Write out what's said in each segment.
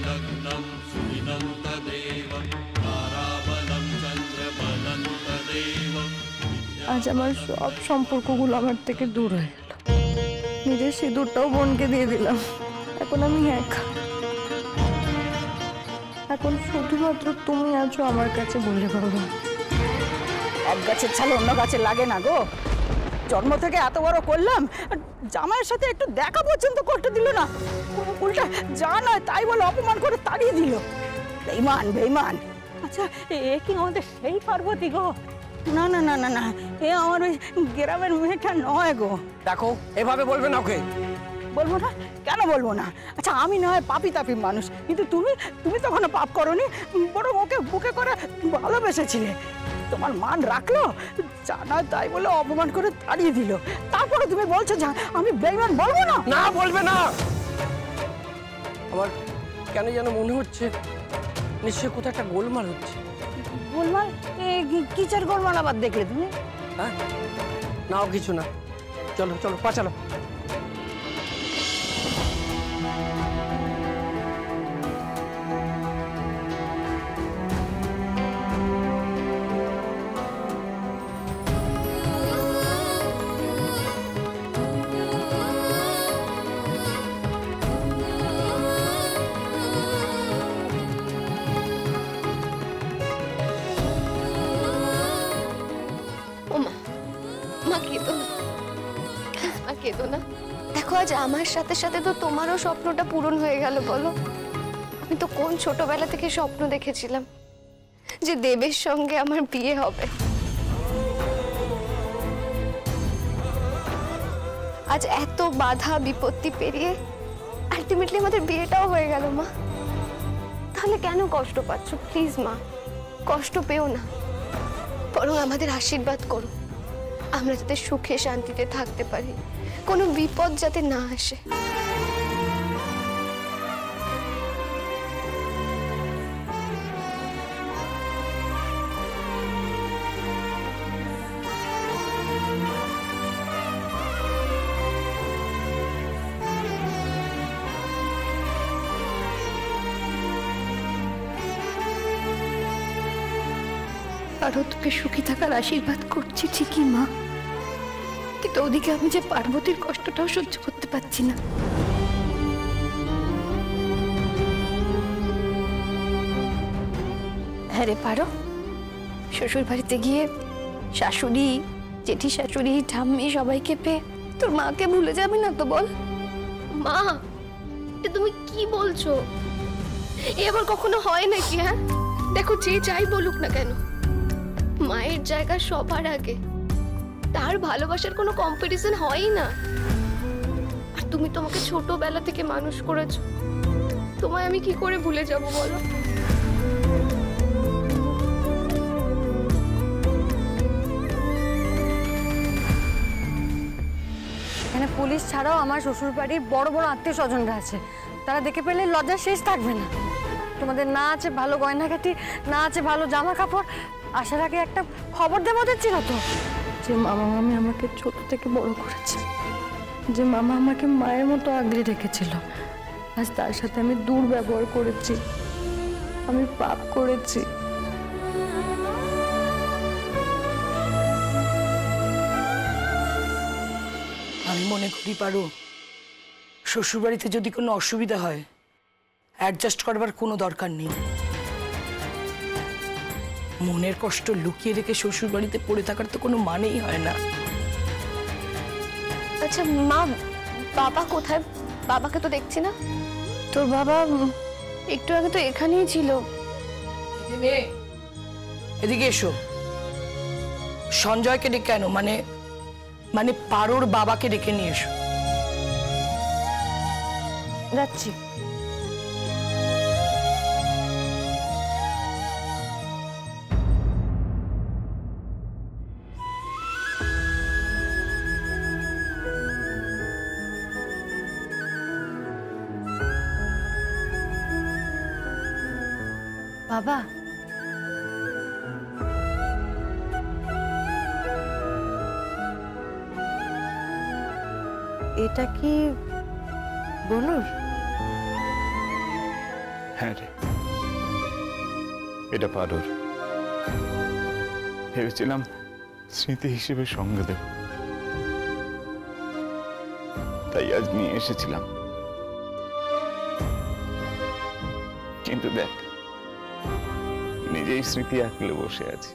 लग्नं सुदिनं तदेव ताराबलं चन्द्रबलं तदेव। আজ আমার সব সম্পর্কগুলো আমার থেকে দূর হয়ে গেল। নিজের সিঁদুরটাও বোনকে দিয়ে দিলাম। এখন আমি একা। এখন শুধুমাত্র তুমি আছো আমার কাছে বলে বাবা। এক গাছের ছাল অন্য গাছে লাগে না গো। জন্ম থেকে এত বড় করলাম, জামাইয়ের সাথে একটু দেখা পর্যন্ত করতে দিল না। উল্টা যা নয় তাই বলে অপমান করে তাড়িয়ে দিল। বেঈমান বেঈমান। আচ্ছা এ কি আমাদের সেই পার্বতী গো? না না না না না, এ আমার ওই গ্রামের মেয়েটা নয় গো। দেখো এভাবে বলবে না ওকে। বলবো না? কেন বলবো না? আচ্ছা আমি না হয় পাপি তাপি মানুষ, কিন্তু তুমি তখন পাপ করনি, বড় ওকে বুকে করে ভালোবেসেছিলে। তোমার মান রাখলো, জানা তাই বলে অপমান করে তাড়িয়ে দিল। তারপরে তুমি বলছো যে আমি বেঈমান, বলবো না? না বলবে না। আমার কেন যেন মনে হচ্ছে নিশ্চয়ই কোথাও একটা গোলমাল হচ্ছে। গোলমাল? কিসের গোলমাল আবার দেখলে তুমি? হ্যাঁ নাও কিছু না, চলো চলো পা চালো। দেখো আজ আমার সাথে সাথে তো তোমারও স্বপ্নটা পূরণ হয়ে গেল। বলো, আমি তো কোন ছোটবেলা থেকে স্বপ্ন দেখেছিলাম যে দেবের সঙ্গে আমার বিয়ে হবে। আজ এত বাধা বিপত্তি পেরিয়ে আলটিমেটলি আমাদের বিয়েটাও হয়ে গেল মা। তাহলে কেন কষ্ট পাচ্ছ? প্লিজ মা, কষ্ট পেও না, বরং আমাদের আশীর্বাদ করো আমরা যাতে সুখে শান্তিতে থাকতে পারি, কোনো বিপদ যাতে না আসে। আরো তোকে সুখী থাকার আশীর্বাদ করছি ঠিকই মা, কিন্তু ওদিকে আমি যে পার্বতীর কষ্টটাও সহ্য করতে পারছি না। হ্যাঁ রে পারো, শ্বশুর বাড়িতে গিয়ে শাশুড়ি, জেঠি শাশুড়ি, ঠাম্মি সবাইকে পেয়ে তোর মাকে ভুলে যাবি না তো? বল মা, তুমি কি বলছো? এ আবার কখনো হয় নাকি? হ্যাঁ দেখো, যে যাই বলুক না কেন, মায়ের জায়গা সবার আগে। তার ভালোবাসার কোনো কম্পিটিশন হয়ই না। আর তুমি তোমাকে ছোটবেলা থেকে মানুষ করেছো, তোমায় আমি কি করে ভুলে যাব বলো? এখানে পুলিশ ছাড়াও আমার শ্বশুর বাড়ির বড় বড় আত্মীয় স্বজনরা আছে। তারা দেখে পেলে লজ্জা শেষ থাকবে না। তোমাদের না আছে ভালো গয়নাঘাটি, না আছে ভালো জামা কাপড়। আসার আগে একটা খবর দেবো ছিল তো, যে মামা মামি আমাকে ছোট থেকে বড় করেছে, যে মামা আমাকে মায়ের মতো আগলে রেখেছিল। আজ তার সাথে আমি দুর্ব্যবহার করেছি, আমি পাপ করেছি। আমি মনে করি পারো, শ্বশুরবাড়িতে যদি কোনো অসুবিধা হয় অ্যাডজাস্ট করবার কোনো দরকার নেই। মনের কষ্ট লুকিয়ে রেখে শ্বশুরবাড়িতে পড়ে থাকার তো কোনো মানেই হয় না। আচ্ছা মা, বাবা কোথায়? বাবাকে তো দেখছি না। তোর বাবা একটু আগে তো এখানেই ছিল। এদিকে এসো। সঞ্জয়কে ডেকে কেন? মানে পারোর বাবাকে ডেকে নিয়ে এসো। যাচ্ছি। বাবা, এটা কি বনুর? হ্যাঁ রে, এটা পারোর। ভেবেছিলাম স্মৃতি হিসেবে সঙ্গে দেব, তাই আজ নিয়ে এসেছিলাম। কিন্তু দেখ, নিজেই স্মৃতি আঁকলে বসে আছি।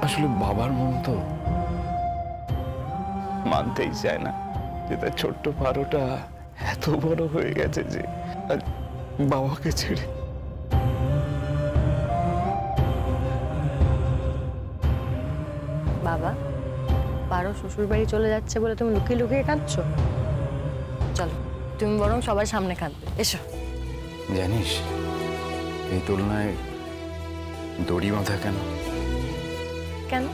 আসলে বাবার মন তো মানতেই চায় না যে তার ছোট্ট পারোটা এত বড় হয়ে গেছে যে আজ বাবাকে ছেড়ে। বাবা, পারো শ্বশুর বাড়ি চলে যাচ্ছে বলে তুমি লুকিয়ে লুকিয়ে কাঁদছো? চলো, তুমি বরং সবার সামনে কাঁদবে, এসো। জানিস, এই তুলনায় দড়ি বাঁধা কেন? কেন?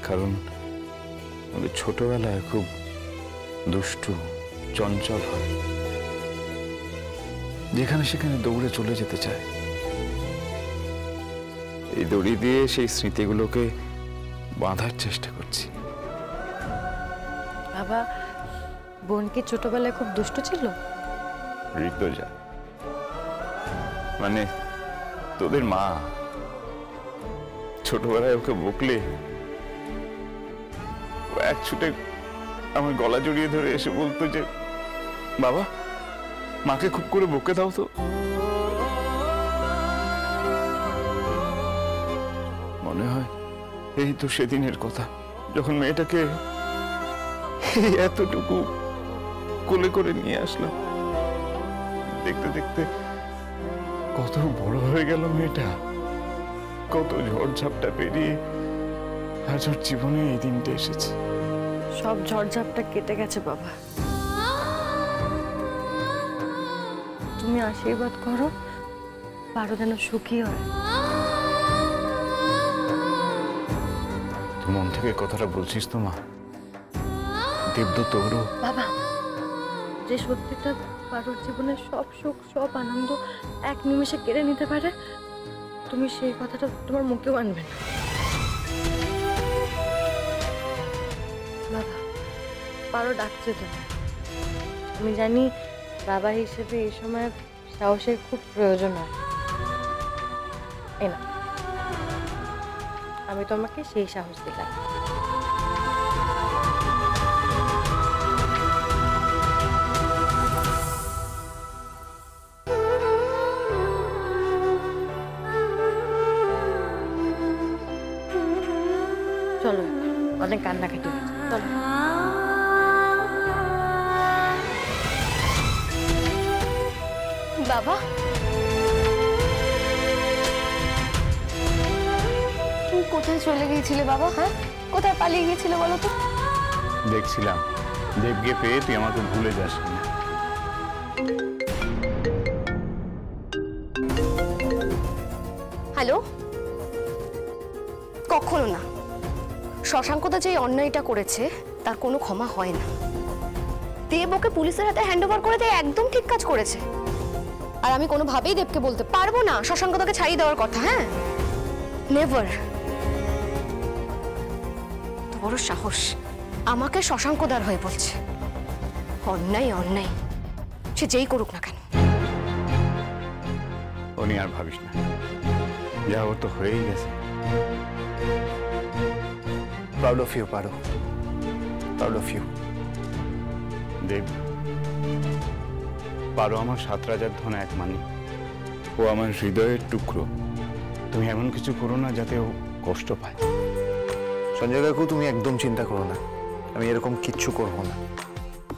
কারণ আমাদের ছোটবেলায় খুব দুষ্টু চঞ্চল হয়, যেখানে সেখানে দৌড়ে চলে যেতে চায়। এই দড়ি দিয়ে সেই স্মৃতিগুলোকে বাঁধার চেষ্টা করছি। বাবা, বোন কি ছোটবেলায় খুব দুষ্ট ছিল? ঋতুজা মানে তোদের মা ছোটবেলায় ওকে বকলে ও এক ছুটে আমার গলা জড়িয়ে ধরে এসে বলতো যে, বাবা, মাকে খুব করে বকে দাও তো। মনে হয় এই তো সেদিনের কথা, যখন মেয়েটাকে এতটুকু কোলে করে নিয়ে আসলাম। দেখতে দেখতে কত বড় হয়ে গেল মেয়েটা, কত ঝড়ঝাপটা পেরিয়ে আজ ওর জীবনে এই দিনটা এসেছে। সব ঝড়ঝাপটা কেটে গেছে বাবা। তুমি আশীর্বাদ করো পারো যেন সুখী হয়। তুই মন থেকে কথাটা বলছিস তো মা? দেবদূত তোরও বাবা, যে সত্যিটা পারোর জীবনের সব সুখ সব আনন্দ এক নিমেষে কেড়ে নিতে পারে, তুমি সেই কথাটা তোমার মুখেও আনবে না। বাবা, পারো ডাকছে তো। আমি জানি বাবা হিসেবে এই সময় সাহসের খুব প্রয়োজন হয়। এই না, আমি তোমাকে সেই সাহস দিলাম। চলো, অনেক কান্নাকাটি হয়েছে, চলো। বাবা, তুমি কোথায় চলে গিয়েছিলে বাবা? হ্যাঁ, কোথায় পালিয়ে গিয়েছিলে বলো তো? দেখছিলাম দেবকে পেয়ে তুই আমাকে ভুলে যাস না। হ্যালো, কখনো না। শশাঙ্কদা যে অন্যায়টা করেছে তার কোনো ক্ষমা হয় না। দেব ওকে পুলিশের হাতে হ্যান্ড ওভার করে দেয়, একদম ঠিক কাজ করেছে। আর আমি কোনোভাবেই দেবকে বলতে পারবো না শশাঙ্কদাকে ছাড়িয়ে দেওয়ার কথা। হ্যাঁ, নেভার। তো বড় সাহস, আমাকে শশাঙ্কদার হয়ে বলছে। অন্যায় অন্যায়, সে যেই করুক না কেন। ও নিয়ে আর ভাবিস না, যা ওর তো হয়েই গেছে। Proud of you, Paro. Proud of you. দেব, পারো আমার 7 রাজার ধন এক মানি। ও আমার হৃদয়ের টুকরো। তুমি এমন কিছু করো না যাতে ও কষ্ট পায়। সঞ্জয় কাকু, তুমি একদম চিন্তা করো না, আমি এরকম কিচ্ছু করব না।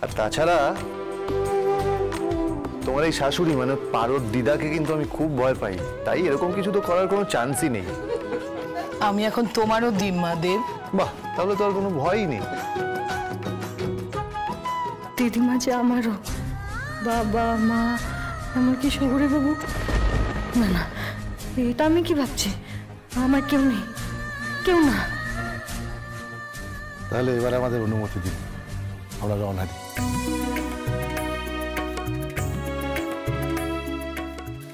আর তাছাড়া তোমার এই শাশুড়ি মানে পারোর দিদাকে কিন্তু আমি খুব ভয় পাই, তাই এরকম কিছু তো করার কোনো চান্সই নেই। আমি এখন তোমারও দিম্মা দেব। বাহ, তাহলে তো আর কোনো ভয়ই নেই। দিদিমা যে আমারও, বাবা মা এমনকি শহুরে বাবু। না না, এটা আমি কি ভাবছি? আমার কেউ নেই, কেউ না। তাহলে এবার আমাদের অনুমতি দিন, আমরা রওনা দিই।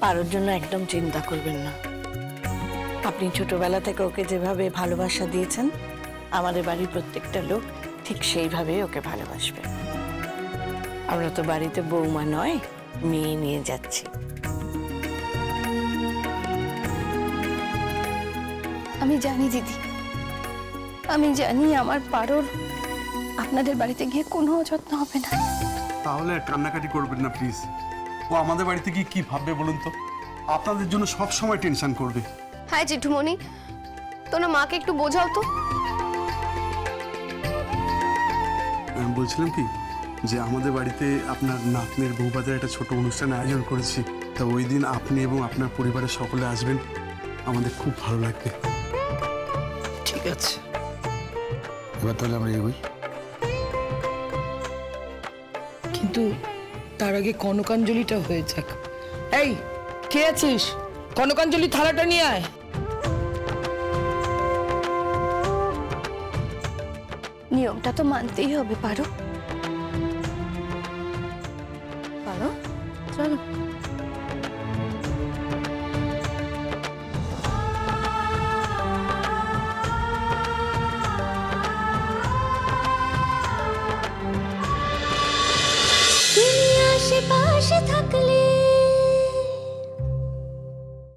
পারোর জন্য একদম চিন্তা করবেন না। আপনি ছোটবেলা থেকে ওকে যেভাবে ভালোবাসা দিয়েছেন, আমাদের বাড়ির প্রত্যেকটা লোক ঠিক সেইভাবেই ওকে ভালোবাসবে। আমরা তো বাড়িতে বৌমা নয়, মেয়ে নিয়ে যাচ্ছি। আমি জানি দিদি, আমি জানি আমার পারোর আপনাদের বাড়িতে গিয়ে কোনো অযত্ন হবে না। তাহলে আর কান্নাকাটি করবেন না প্লিজ। ও আমাদের বাড়িতে গিয়ে কি ভাববে বলুন তো? আপনাদের জন্য সব সময় টেনশন করবে। হ্যাঁ জেঠুমণি, তোমরা মাকে একটু বোঝাও তো। আমি বলছিলাম কি যে আমাদের বাড়িতে আপনার নাতনির বউভাতের একটা ছোট অনুষ্ঠান আয়োজন করেছি, তা ওই দিন আপনি এবং আপনার পরিবারের সকলে আসবেন, আমাদের খুব ভালো লাগবে। ঠিক আছে, এবার তাহলে আমরা এগোই। কিন্তু তার আগে কনকাঞ্জলিটা হয়ে যাক। এই, কে আছিস? কনকাঞ্জলি থালাটা নিয়ে আয়। নিয়মটা তো মানতেই হবে পারো। চলো।